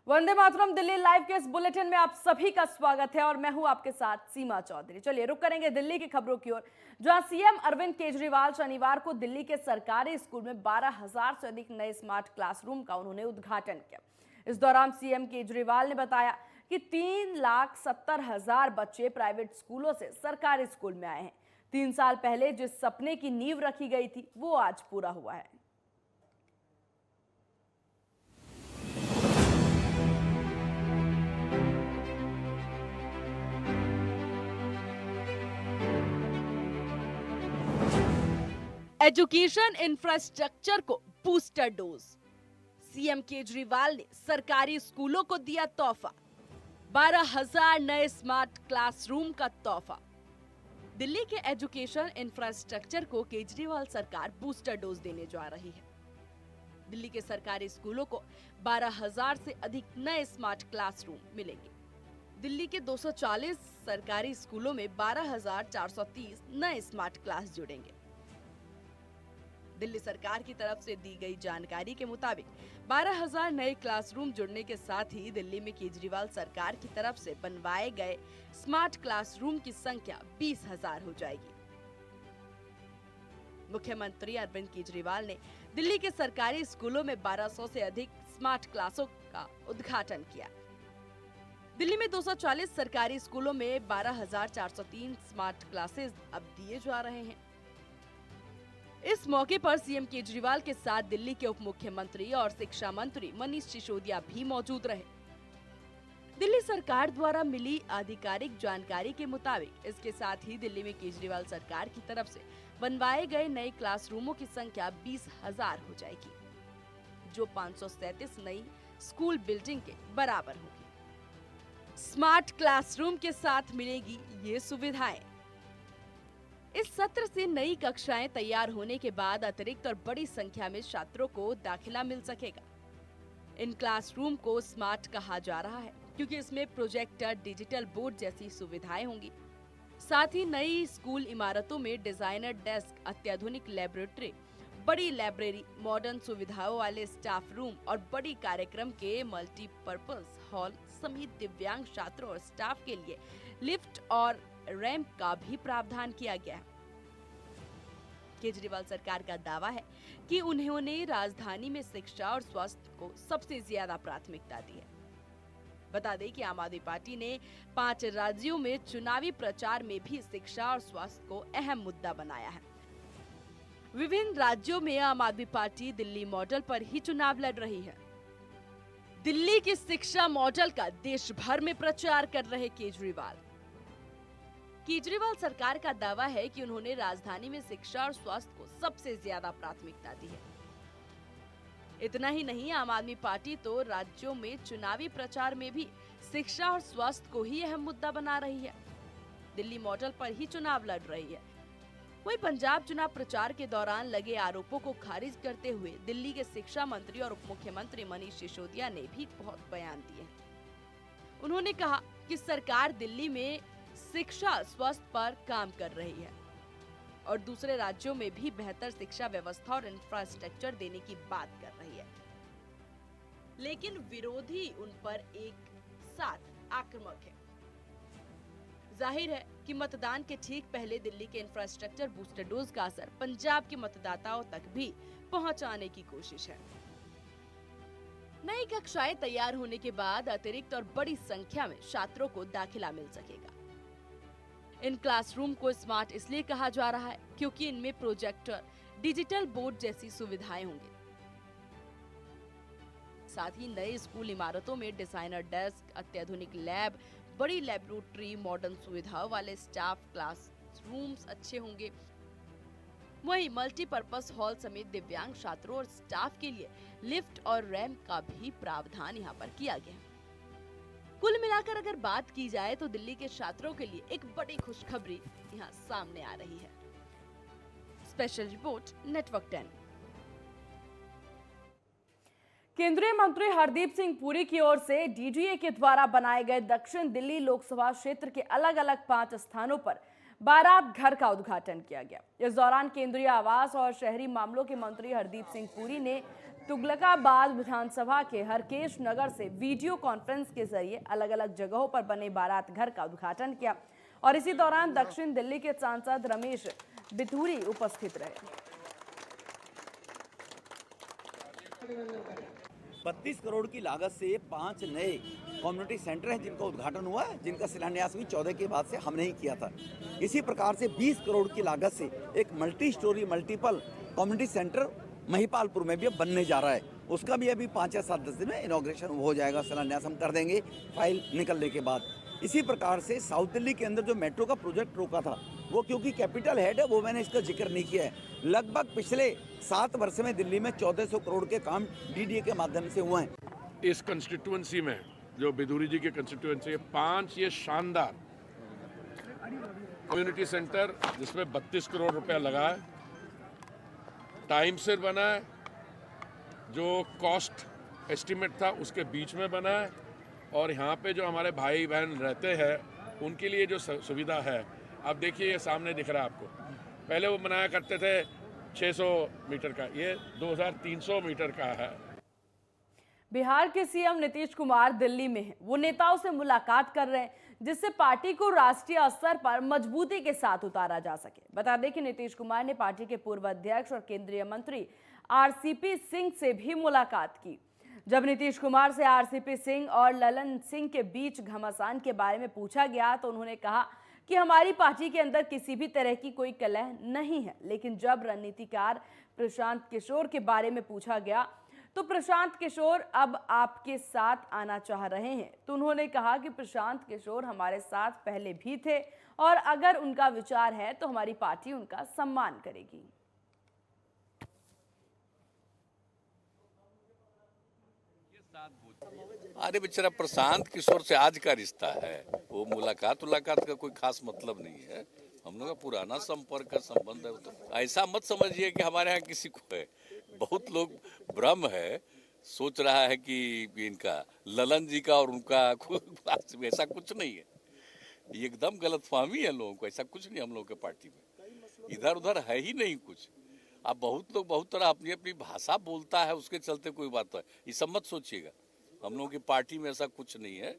Vande Mataram Delhi live के इस bulletin में आप सभी का स्वागत है और मैं हूं आपके साथ सीमा चौधरी। चलिए रुक करेंगे दिल्ली की खबरों की ओर, जहां सीएम अरविंद केजरीवाल शनिवार को दिल्ली के सरकारी स्कूल में 12,000 से अधिक नए स्मार्ट क्लासरूम का उन्होंने उद्घाटन किया। इस दौरान सीएम केजरीवाल ने बताया कि 3,70,000 बच्चे प्राइवेट स्कूलों से सरकारी स्कूल में आए हैं। 3 साल पहले जिस सपने की नींव रखी गई थी वो आज पूरा हुआ है। एजुकेशन इंफ्रास्ट्रक्चर को बूस्टर डोज। सीएम केजरीवाल ने सरकारी स्कूलों को दिया तोहफा, 12,000 नए स्मार्ट क्लासरूम का तोहफा। दिल्ली के एजुकेशन इंफ्रास्ट्रक्चर को केजरीवाल सरकार बूस्टर डोज देने जा रही है। दिल्ली के सरकारी स्कूलों को 12,000 से अधिक नए स्मार्ट क्लासरूम मिलेंगे। दिल्ली के 240 सरकारी स्कूलों में 12,430 नए स्मार्ट क्लास जुड़ेंगे। दिल्ली सरकार की तरफ से दी गई जानकारी के मुताबिक 12,000 नए क्लासरूम जुड़ने के साथ ही दिल्ली में केजरीवाल सरकार की तरफ से बनवाए गए स्मार्ट क्लासरूम की संख्या 20,000 हो जाएगी। मुख्यमंत्री अरविंद केजरीवाल ने दिल्ली के सरकारी स्कूलों में 1,200 से अधिक स्मार्ट क्लासों का उद्घाटन किया। दिल्ली में 240 सरकारी स्कूलों में 12,403 स्मार्ट क्लासेस अब दिए जा रहे हैं। इस मौके पर सीएम केजरीवाल के साथ दिल्ली के उप मुख्यमंत्री और शिक्षा मंत्री मनीष सिसोदिया भी मौजूद रहे। दिल्ली सरकार द्वारा मिली आधिकारिक जानकारी के मुताबिक इसके साथ ही दिल्ली में केजरीवाल सरकार की तरफ से बनवाए गए नए क्लासरूमों की संख्या 20,000 हो जाएगी, जो 537 नई स्कूल बिल्डिंग के बराबर होगी। स्मार्ट क्लासरूम के साथ मिलेगी ये सुविधाएं। इस सत्र से नई कक्षाएं तैयार होने के बाद अतिरिक्त और बड़ी संख्या में छात्रों को दाखिला मिल सकेगा। इन क्लासरूम को स्मार्ट कहा जा रहा है क्योंकि इसमें प्रोजेक्टर, डिजिटल बोर्ड जैसी सुविधाएं होंगी। साथ ही नई स्कूल इमारतों में डिजाइनर डेस्क, अत्याधुनिक लेबोरेटरी, बड़ी लाइब्रेरी, मॉडर्न सुविधाओं वाले स्टाफ रूम और बड़ी कार्यक्रम के मल्टीपर्पज हॉल समेत दिव्यांग छात्रों और स्टाफ के लिए लिफ्ट और रैंप का भी प्रावधान किया गया है। केजरीवाल सरकार का दावा है कि उन्होंने राजधानी में शिक्षा और स्वास्थ्य को सबसे ज्यादा प्राथमिकता दी है। बता दें कि आम आदमी पार्टी ने 5 राज्यों में चुनावी प्रचार में भी शिक्षा और स्वास्थ्य को अहम मुद्दा बनाया है। विभिन्न राज्यों में आम आदमी पार्टी दिल्ली मॉडल पर ही चुनाव लड़ रही है। दिल्ली के शिक्षा मॉडल का देश भर में प्रचार कर रहे केजरीवाल सरकार का दावा है कि उन्होंने राजधानी में शिक्षा और स्वास्थ्य को सबसे ज्यादा प्राथमिकता दी है। इतना ही नहीं, आम आदमी पार्टी तो राज्यों में चुनावी प्रचार में भी शिक्षा और स्वास्थ्य को ही अहम मुद्दा बना रही है। दिल्ली मॉडल पर ही चुनाव लड़ रही है। वहीं पंजाब चुनाव प्रचार के दौरान लगे आरोपों को खारिज करते हुए दिल्ली के शिक्षा मंत्री और उप मुख्यमंत्री मनीष सिसोदिया ने भी बहुत बयान दिए। उन्होंने कहा कि सरकार दिल्ली में शिक्षा स्वास्थ्य पर काम कर रही है और दूसरे राज्यों में भी बेहतर शिक्षा व्यवस्था और इंफ्रास्ट्रक्चर देने की बात कर रही है, लेकिन विरोधी उन पर एक साथ आक्रामक है। जाहिर है कि मतदान के ठीक पहले दिल्ली के इंफ्रास्ट्रक्चर बूस्टर डोज का असर पंजाब के मतदाताओं तक भी पहुंचाने की कोशिश है। नई कक्षाएं तैयार होने के बाद अतिरिक्त और बड़ी संख्या में छात्रों को दाखिला मिल सकेगा। इन क्लासरूम को स्मार्ट इसलिए कहा जा रहा है क्योंकि इनमें प्रोजेक्टर, डिजिटल बोर्ड जैसी सुविधाएं होंगी। साथ ही नए स्कूल इमारतों में डिजाइनर डेस्क, अत्याधुनिक लैब, बड़ी लेबोरेटरी, मॉडर्न सुविधाओं वाले स्टाफ क्लासरूम्स अच्छे होंगे। वहीं मल्टीपर्पज हॉल समेत दिव्यांग छात्रों और स्टाफ के लिए लिफ्ट और रैंप का भी प्रावधान यहाँ पर किया गया है। कुल मिलाकर अगर बात की जाए तो दिल्ली के छात्रों के लिए एक बड़ी खुशखबरी यहाँ सामने आ रही है। Special report, network 10। केंद्रीय मंत्री हरदीप सिंह पुरी की ओर से डीडीए के द्वारा बनाए गए दक्षिण दिल्ली लोकसभा क्षेत्र के अलग अलग 5 स्थानों पर बारात घर का उद्घाटन किया गया। इस दौरान केंद्रीय आवास और शहरी मामलों के मंत्री हरदीप सिंह पुरी ने तुगलकाबाद विधानसभा के हरकेश नगर से वीडियो कॉन्फ्रेंस के जरिए अलग अलग जगहों पर बने बारात घर का उद्घाटन किया और इसी दौरान दक्षिण दिल्ली के सांसद रमेश बिधूरी उपस्थित रहे। 32 करोड़ की लागत से 5 नए कम्युनिटी सेंटर हैं जिनका उद्घाटन हुआ है, जिनका शिलान्यास भी 14 के बाद से हमने ही किया था। इसी प्रकार से 20 करोड़ की लागत से एक multi storey multiple community centre Mahipalpur में भी अब बनने जा रहा है। उसका भी अभी 5 या 7 दिन में इनॉग्रेशन हो जाएगा, शिलान्यास हम कर देंगे फाइल निकलने के बाद। इसी प्रकार से साउथ दिल्ली के अंदर जो मेट्रो का प्रोजेक्ट रोका था, वो क्योंकि कैपिटल हेड है, वो मैंने इसका जिक्र नहीं किया है। लगभग पिछले 7 वर्ष में दिल्ली में 1400 करोड़ के काम डीडीए के माध्यम से हुए हैं। इस कंस्टिट्यूएंसी में जो बिधूरी जी की कंस्टिट्यूएंसी है, 5 ये शानदार कम्युनिटी सेंटर जिसमें 32 करोड़ रुपया लगा है, टाइम से बना है, जो कॉस्ट एस्टिमेट था उसके बीच में बना है, और यहाँ पे जो हमारे भाई बहन रहते हैं उनके लिए जो सुविधा है, आप देखिए ये सामने दिख रहा है आपको। पहले वो बनाया करते थे 600 मीटर का, ये 2300 मीटर का है। बिहार के सीएम नीतीश कुमार दिल्ली में हैं। वो नेताओं से मुलाकात कर रहे हैं जिससे पार्टी को राष्ट्रीय स्तर पर मजबूती के साथ उतारा जा सके। बता दें कि नीतीश कुमार ने पार्टी के पूर्व अध्यक्ष और केंद्रीय मंत्री आरसीपी सिंह से भी मुलाकात की। जब नीतीश कुमार से आरसीपी सिंह और ललन सिंह के बीच घमासान के बारे में पूछा गया तो उन्होंने कहा कि हमारी पार्टी के अंदर किसी भी तरह की कोई कलह नहीं है। लेकिन जब रणनीतिकार प्रशांत किशोर के बारे में पूछा गया तो प्रशांत किशोर अब आपके साथ आना चाह रहे हैं, तो उन्होंने कहा कि प्रशांत किशोर हमारे साथ पहले भी थे और अगर उनका विचार है तो हमारी पार्टी उनका सम्मान करेगी। अरे बेचारा प्रशांत किशोर से आज का रिश्ता है, वो मुलाकात का कोई खास मतलब नहीं है। हम लोग का पुराना संपर्क का संबंध है। तो ऐसा मत समझिए कि हमारे यहाँ किसी को है। बहुत लोग भ्रम है, सोच रहा है कि इनका ललन जी का और उनका ऐसा कुछ नहीं है। ये एकदम गलतफहमी है लोगों को। ऐसा कुछ नहीं हम लोगों के पार्टी में, इधर उधर है ही नहीं कुछ। अब बहुत लोग बहुत तरह अपनी अपनी भाषा बोलता है, उसके चलते कोई बात है, ये सब मत सोचिएगा। हम लोगों की पार्टी में ऐसा कुछ नहीं है,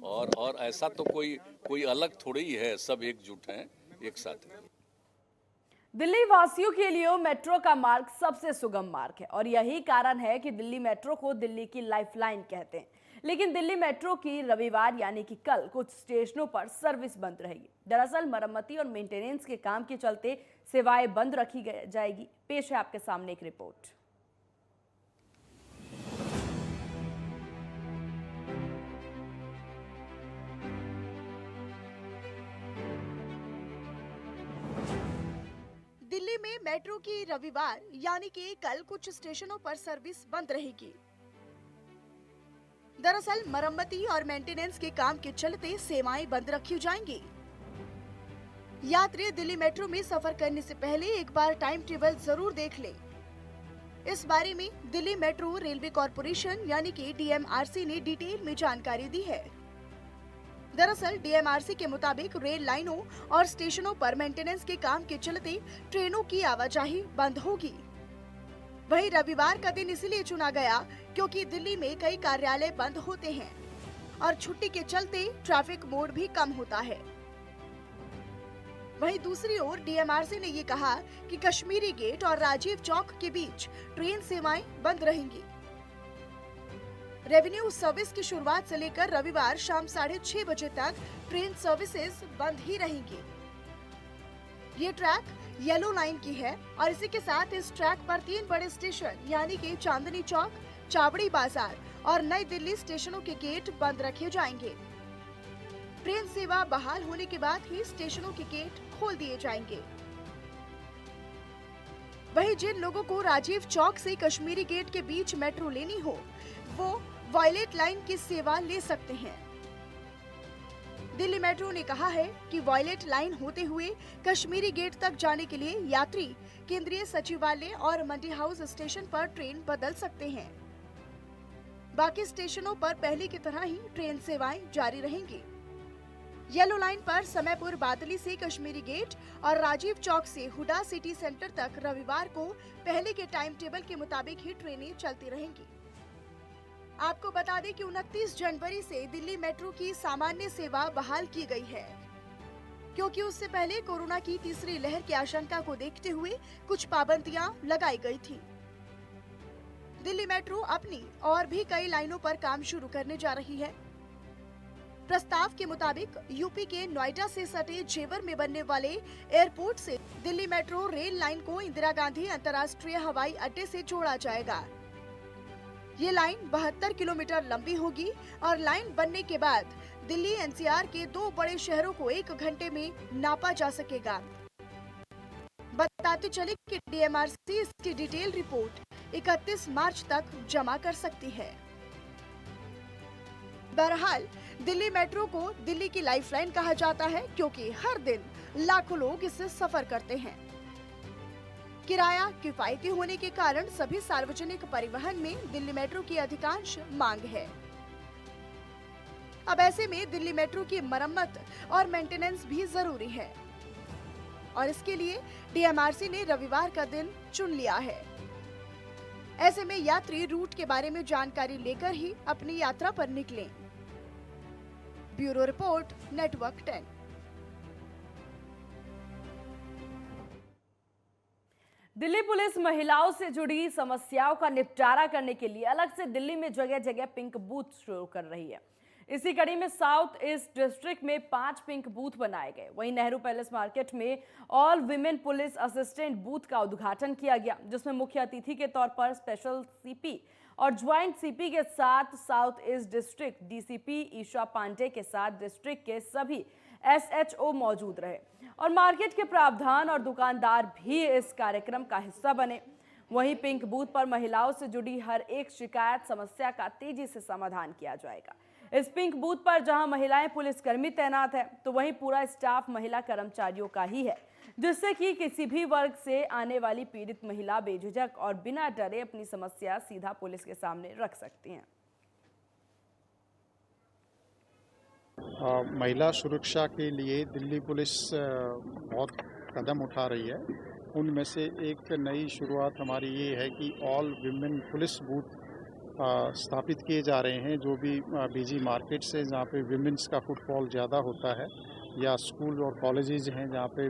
और ऐसा तो कोई अलग थोड़ी ही है, सब एकजुट हैं, एक साथ हैं। दिल्ली वासियों के लिए मेट्रो का मार्ग सबसे सुगम मार्ग है और यही कारण है कि दिल्ली मेट्रो को दिल्ली की लाइफलाइन कहते हैं। लेकिन दिल्ली मेट्रो की रविवार यानी कि कल कुछ स्टेशनों पर सर्विस बंद रहेगी। दरअसल मरम्मती और मेंटेनेंस के काम के चलते सेवाएं बंद रखी जाएगी। पेश है आपके सामने एक रिपोर्ट। दिल्ली में मेट्रो की रविवार यानी कि कल कुछ स्टेशनों पर सर्विस बंद रहेगी। दरअसल मरम्मती और मेंटेनेंस के काम के चलते सेवाएं बंद रखी जाएंगी। यात्री दिल्ली मेट्रो में सफर करने से पहले एक बार टाइम टेबल जरूर देख लें। इस बारे में दिल्ली मेट्रो रेलवे कॉरपोरेशन यानी कि डीएमआरसी ने डिटेल में जानकारी दी है। दरअसल डीएमआरसी के मुताबिक रेल लाइनों और स्टेशनों पर मेंटेनेंस के काम के चलते ट्रेनों की आवाजाही बंद होगी। वहीं रविवार का दिन इसलिए चुना गया क्योंकि दिल्ली में कई कार्यालय बंद होते हैं और छुट्टी के चलते ट्रैफिक मोड भी कम होता है। वहीं दूसरी ओर डीएमआरसी ने ये कहा कि कश्मीरी गेट और राजीव चौक के बीच ट्रेन सेवाएं बंद रहेंगी। रेवेन्यू सर्विस की शुरुआत से लेकर रविवार शाम 6:30 बजे तक ट्रेन सर्विसेज बंद ही रहेंगी। ये ट्रैक येलो लाइन की है और इसी के साथ इस ट्रैक पर 3 बड़े स्टेशन यानी कि चांदनी चौक, चावड़ी बाजार और नई दिल्ली स्टेशनों के गेट बंद रखे जाएंगे। ट्रेन सेवा बहाल होने के बाद ही स्टेशनों के गेट खोल दिए जाएंगे। वहीं जिन लोगों को राजीव चौक से कश्मीरी गेट के बीच मेट्रो लेनी हो वो वॉयलेट लाइन की सेवा ले सकते हैं। दिल्ली मेट्रो ने कहा है कि वॉयलेट लाइन होते हुए कश्मीरी गेट तक जाने के लिए यात्री केंद्रीय सचिवालय और मंडी हाउस स्टेशन पर ट्रेन बदल सकते हैं। बाकी स्टेशनों पर पहले की तरह ही ट्रेन सेवाएं जारी रहेंगी। येलो लाइन पर समयपुर बादली से कश्मीरी गेट और राजीव चौक से हुडा सिटी सेंटर तक रविवार को पहले के टाइम टेबल के मुताबिक ही ट्रेनें चलती रहेंगी। आपको बता दें कि 29 जनवरी से दिल्ली मेट्रो की सामान्य सेवा बहाल की गई है, क्योंकि उससे पहले कोरोना की तीसरी लहर की आशंका को देखते हुए कुछ पाबंदियां लगाई गई थी। दिल्ली मेट्रो अपनी और भी कई लाइनों पर काम शुरू करने जा रही है। प्रस्ताव के मुताबिक यूपी के नोएडा से सटे जेवर में बनने वाले एयरपोर्ट से दिल्ली मेट्रो रेल लाइन को इंदिरा गांधी अंतर्राष्ट्रीय हवाई अड्डे से जोड़ा जाएगा। ये लाइन 72 किलोमीटर लंबी होगी और लाइन बनने के बाद दिल्ली एनसीआर के 2 बड़े शहरों को 1 घंटे में नापा जा सकेगा। बताते चले कि डीएमआरसी इसकी डिटेल रिपोर्ट 31 मार्च तक जमा कर सकती है। बहरहाल दिल्ली मेट्रो को दिल्ली की लाइफलाइन कहा जाता है, क्योंकि हर दिन लाखों लोग इससे सफर करते हैं। किराया किफायती होने के कारण सभी सार्वजनिक परिवहन में दिल्ली मेट्रो की अधिकांश मांग है। अब ऐसे में दिल्ली मेट्रो की मरम्मत और मेंटेनेंस भी जरूरी है और इसके लिए डीएमआरसी ने रविवार का दिन चुन लिया है। ऐसे में यात्री रूट के बारे में जानकारी लेकर ही अपनी यात्रा पर निकलें। Bureau report, network 10। Delhi police महिलाओं से जुड़ी समस्याओं का निपटारा करने के लिए अलग से दिल्ली में जगह जगह पिंक बूथ शुरू कर रही है। इसी कड़ी में साउथ ईस्ट डिस्ट्रिक्ट में 5 पिंक बूथ बनाए गए। वहीं नेहरू पैलेस मार्केट में all women police assistant booth का उद्घाटन किया गया, जिसमें मुख्य अतिथि के तौर पर स्पेशल सीपी और ज्वाइंट सीपी के साथ south east district DCP Isha Pandey के साथ डिस्ट्रिक्ट के सभी एसएचओ मौजूद रहे और मार्केट के प्रावधान और दुकानदार भी इस कार्यक्रम का हिस्सा बने। वहीं पिंक बूथ पर महिलाओं से जुड़ी हर एक शिकायत समस्या का तेजी से समाधान किया जाएगा। इस पिंक बूथ पर जहां महिलाएं पुलिसकर्मी तैनात है, तो वहीं पूरा स्टाफ महिला कर्मचारियों का ही है, जिससे कि किसी भी वर्ग से आने वाली पीड़ित महिला बेझिझक और बिना डरे अपनी समस्या सीधा पुलिस के सामने रख सकती हैं। महिला सुरक्षा के लिए दिल्ली पुलिस बहुत कदम उठा रही है। उनमें से एक नई शुरुआत हमारी ये है कि ऑल विमेन पुलिस बूथ स्थापित किए जा रहे हैं, जो भी बीजी मार्केट से जहाँ पे विमेंस का फुटफॉल ज़्यादा होता है, या स्कूल और कॉलेजेस हैं जहाँ पे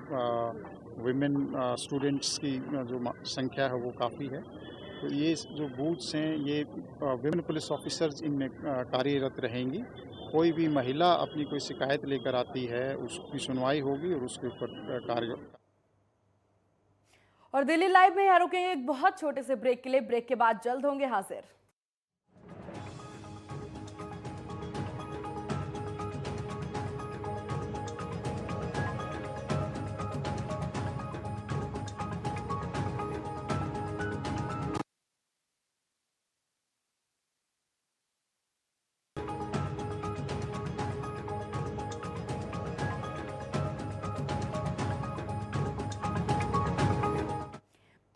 विमेन स्टूडेंट्स की जो संख्या है वो काफ़ी है। तो ये जो बूथ्स हैं ये विमेन पुलिस ऑफिसर्स इनमें कार्यरत रहेंगी। कोई भी महिला अपनी कोई शिकायत लेकर आती है, उसकी सुनवाई होगी और उसके ऊपर कार्य। और दिल्ली लाइव में यहाँ रुकेंगे एक बहुत छोटे से ब्रेक के लिए। ब्रेक के बाद जल्द होंगे हाजिर।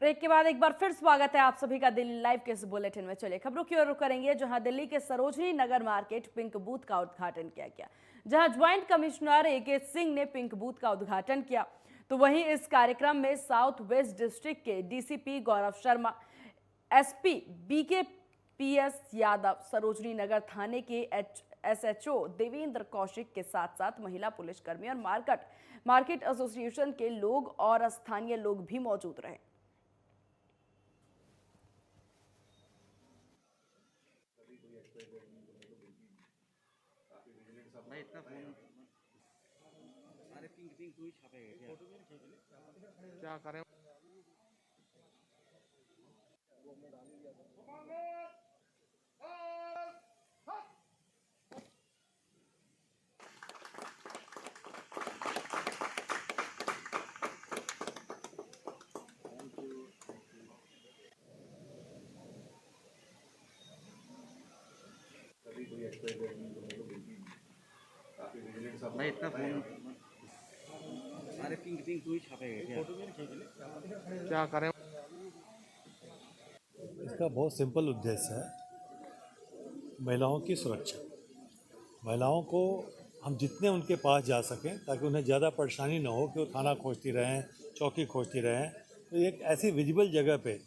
ब्रेक के बाद एक बार फिर स्वागत है आप सभी का दिल्ली लाइव के इस बुलेटिन में। चलिए खबरों की ओर रुख करेंगे, जहां दिल्ली के Sarojini Nagar market pink booth का उद्घाटन किया गया, जहां ज्वाइंट कमिश्नर एके सिंह ने पिंक बूथ का उद्घाटन किया। तो वहीं इस कार्यक्रम में साउथ वेस्ट डिस्ट्रिक्ट के डीसीपी गौरव शर्मा, एसपी बीकेपीएस यादव, सरोजनी नगर थाने के एसएचओ देवेंद्र कौशिक के साथ साथ महिला पुलिसकर्मी और मार्केट एसोसिएशन के लोग और स्थानीय लोग भी मौजूद रहे। क्या करें? भाई इतना फोन अरे पिंक तू ही छापेगा क्या करें? इसका बहुत सिंपल उद्देश्य है महिलाओं की सुरक्षा। महिलाओं को हम जितने उनके पास जा सकें ताकि उन्हें ज़्यादा परेशानी ना हो कि वो थाना खोजती रहें, चौकी खोजती रहें। तो एक ऐसी विजिबल जगह पे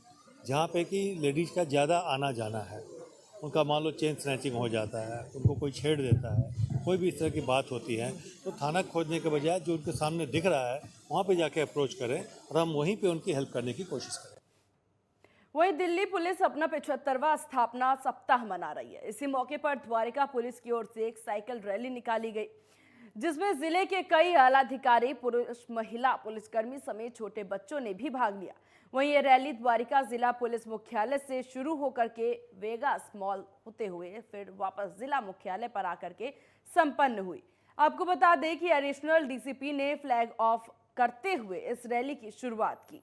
जहाँ पे कि लेडीज़ का ज़्यादा आना जाना है, उनका मान लो चेन स्नैचिंग हो जाता है, उनको कोई छेड़ देता है, कोई भी इस तरह की बात होती है, तो थाना खोजने के बजाय जो उनके सामने दिख रहा है वहाँ पे जाके अप्रोच करें और हम वहीं पे उनकी हेल्प करने की कोशिश करें। वहीं दिल्ली पुलिस अपना 75वां स्थापना सप्ताह मना रही है। इसी मौके पर द्वारिका पुलिस की ओर से एक साइकिल रैली निकाली गई, जिसमें जिले के कई आला अधिकारी, पुरुष, महिला पुलिसकर्मी समेत छोटे बच्चों ने भी भाग लिया। वहीं ये रैली द्वारिका जिला पुलिस मुख्यालय से शुरू होकर के वेगास मॉल होते हुए फिर वापस जिला मुख्यालय पर आकर के संपन्न हुई। आपको बता दें कि एडिशनल डीसीपी ने फ्लैग ऑफ करते हुए इस रैली की शुरुआत की।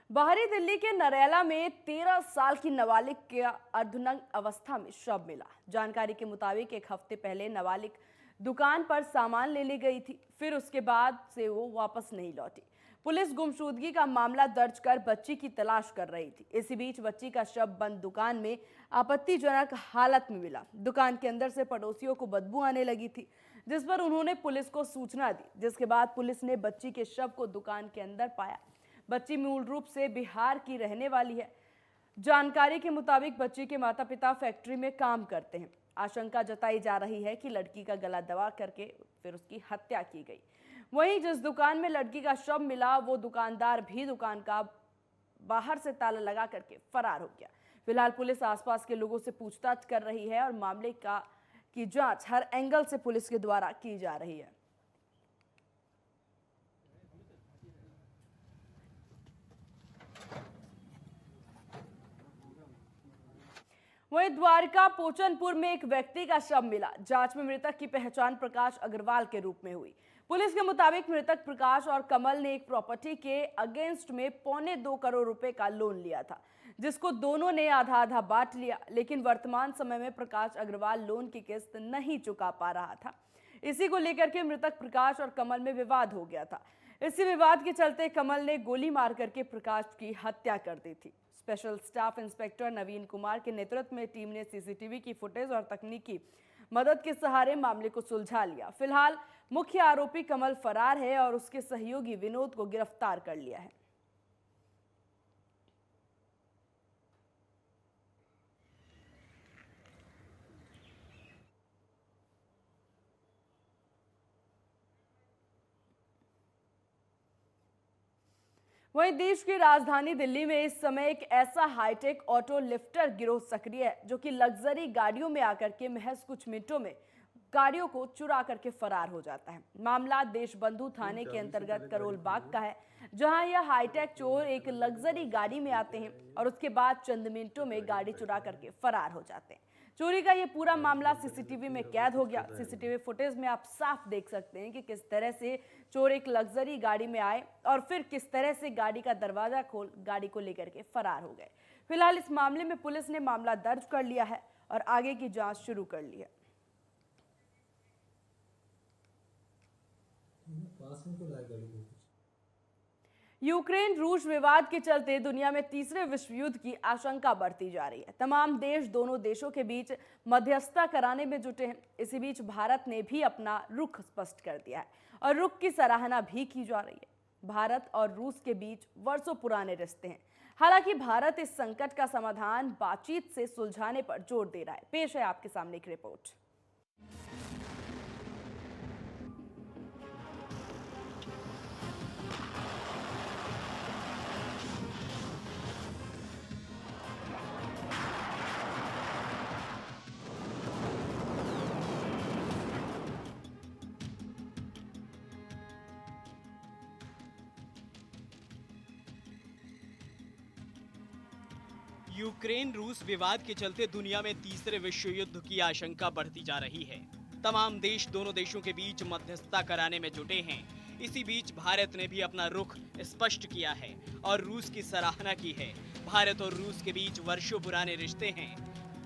बाहरी दिल्ली के नरेला में 13 साल की नाबालिग के अर्धनग्न अवस्था में शव मिला। जानकारी के मुताबिक एक हफ्ते पहले नाबालिग दुकान पर सामान ले गई थी, फिर उसके बाद से वो वापस नहीं लौटी। पुलिस गुमशुदगी का मामला दर्ज कर बच्ची की तलाश कर रही थी। इसी बीच बच्ची का शव बंद दुकान में आपत्तिजनक हालत में मिला। दुकान के अंदर से पड़ोसियों को बदबू आने लगी थी, जिस पर उन्होंने पुलिस को सूचना दी, जिसके बाद पुलिस ने बच्ची के शव को दुकान के अंदर पाया। बच्ची मूल रूप से बिहार की रहने वाली है। जानकारी के मुताबिक बच्ची के माता पिता फैक्ट्री में काम करते हैं। आशंका जताई जा रही है कि लड़की का गला दबा करके फिर उसकी हत्या की गई। वहीं जिस दुकान में लड़की का शव मिला, वो दुकानदार भी दुकान का बाहर से ताला लगा करके फरार हो गया। फिलहाल पुलिस आसपास के लोगों से पूछताछ कर रही है और मामले की जांच हर एंगल से पुलिस के द्वारा की जा रही है। वहीं द्वारका पोचनपुर में एक व्यक्ति का शव मिला। जांच में मृतक की पहचान प्रकाश अग्रवाल के रूप में हुई। पुलिस के मुताबिक मृतक प्रकाश और कमल ने एक प्रॉपर्टी के अगेंस्ट में 2.25 करोड़ रुपए का लोन लिया था, जिसको दोनों ने आधा आधा बांट लिया। लेकिन वर्तमान समय में प्रकाश अग्रवाल लोन की किस्त नहीं चुका पा रहा था। इसी को लेकर के मृतक प्रकाश और कमल में विवाद हो गया था। इसी विवाद के चलते कमल ने गोली मार करके प्रकाश की हत्या कर दी थी। स्पेशल स्टाफ इंस्पेक्टर नवीन कुमार के नेतृत्व में टीम ने सीसीटीवी की फुटेज और तकनीकी मदद के सहारे मामले को सुलझा लिया। फिलहाल मुख्य आरोपी कमल फरार है और उसके सहयोगी विनोद को गिरफ्तार कर लिया है। वहीं देश की राजधानी दिल्ली में इस समय एक ऐसा हाईटेक ऑटो लिफ्टर गिरोह सक्रिय है, जो कि लग्जरी गाड़ियों में आकर के महज कुछ मिनटों में गाड़ियों को चुरा करके फरार हो जाता है। मामला देशबंधु थाने के अंतर्गत करोल बाग का है, जहां यह हाईटेक चोर एक लग्जरी गाड़ी में आते हैं और उसके बाद चंद मिनटों में गाड़ी चुरा करके फरार हो जाते हैं। चोरी का ये पूरा मामला सीसीटीवी में कैद हो गया। सीसीटीवी फुटेज में आप साफ देख सकते हैं कि किस तरह से चोर एक लग्जरी गाड़ी में आए और फिर किस तरह से गाड़ी का दरवाजा खोल गाड़ी को लेकर के फरार हो गए। फिलहाल इस मामले में पुलिस ने मामला दर्ज कर लिया है और आगे की जांच शुरू कर ली है। यूक्रेन रूस विवाद के चलते दुनिया में तीसरे विश्व युद्ध की आशंका बढ़ती जा रही है। तमाम देश दोनों देशों के बीच मध्यस्थता कराने में जुटे हैं। इसी बीच भारत ने भी अपना रुख स्पष्ट कर दिया है और रुख की सराहना भी की जा रही है। भारत और रूस के बीच वर्षों पुराने रिश्ते हैं। हालांकि भारत इस संकट का समाधान बातचीत से सुलझाने पर जोर दे रहा है। पेश है आपके सामने एक रिपोर्ट। यूक्रेन रूस विवाद के चलते दुनिया में तीसरे विश्व युद्ध की आशंका बढ़ती जा रही है। तमाम देश दोनों देशों के बीच मध्यस्थता कराने में जुटे हैं। इसी बीच भारत ने भी अपना रुख स्पष्ट किया है और रूस की सराहना की है। भारत और रूस के बीच वर्षों पुराने रिश्ते हैं।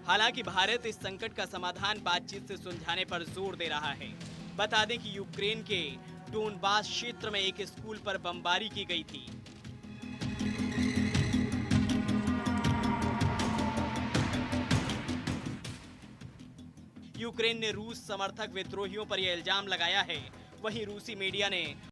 हालांकि भारत इस संकट का समाधान बातचीत से सुलझाने पर जोर दे रहा है। बता दें कि यूक्रेन के डोनबास क्षेत्र में एक स्कूल पर बमबारी की गई थी। यूक्रेन ने रूस समर्थक विद्रोहियों पर यह इल्जाम लगाया है। वहीं रूसी मीडिया ने